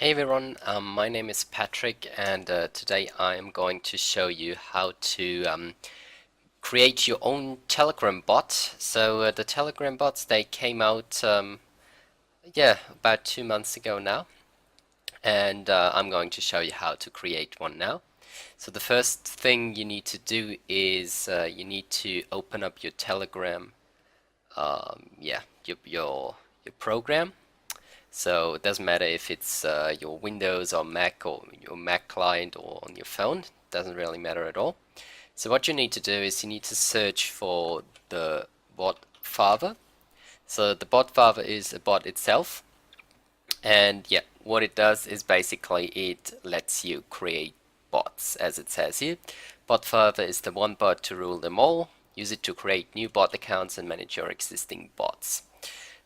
Hey everyone, my name is Patrick, and today I am going to show you how to create your own Telegram bot. So the Telegram bots, they came out about 2 months ago now, and I'm going to show you how to create one now. So the first thing you need to do is you need to open up your Telegram, your program. So it doesn't matter if it's your Windows or Mac or your Mac client or on your phone, it doesn't really matter at all. So what you need to do is you need to search for the bot father. So the bot father is a bot itself, and yeah, what it does is basically it lets you create bots, as it says here. Bot father is the one bot to rule them all. Use it to create new bot accounts and manage your existing bots.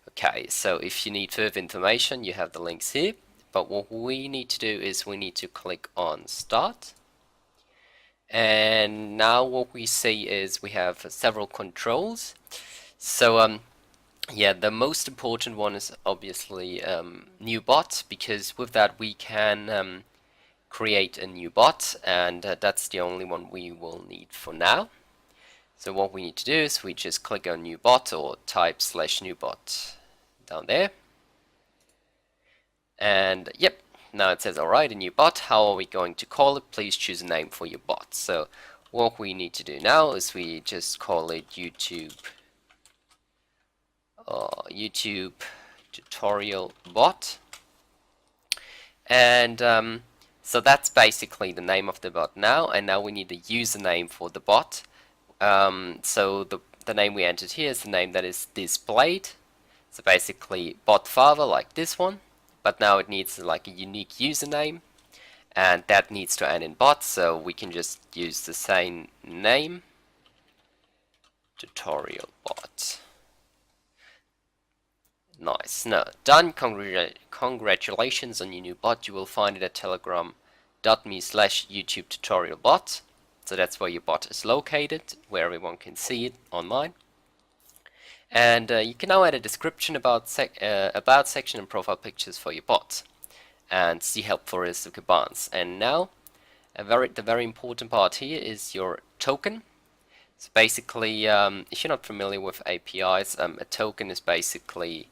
Okay, so if you need further information, you have the links here. But what we need to do is we need to click on Start. And now what we see is we have several controls. So the most important one is obviously new bot, because with that we can create a new bot, and that's the only one we will need for now. So what we need to do is we just click on new bot or type /new bot down there. And yep, now it says, alright, a new bot. How are we going to call it? Please choose a name for your bot. So what we need to do now is we just call it YouTube tutorial bot. And so that's basically the name of the bot now. And now we need a username for the bot. So the name we entered here is the name that is displayed. So basically bot father, like this one, but now it needs like a unique username, and that needs to end in bot, so we can just use the same name, tutorial bot. Nice. Now done. Congratulations on your new bot. You will find it at telegram.me/YouTube tutorial bot. So that's where your bot is located, where everyone can see it online. And you can now add a description about section and profile pictures for your bot, and see help for rest of commands. And now the very important part here is your token. So basically, if you're not familiar with APIs, a token is basically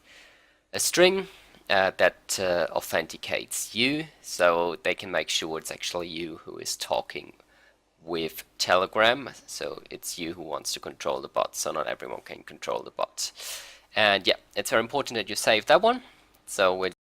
a string that authenticates you, so they can make sure it's actually you who is talking with Telegram. So it's you who wants to control the bot, so not everyone can control the bot. And yeah, it's very important that you save that one. So we're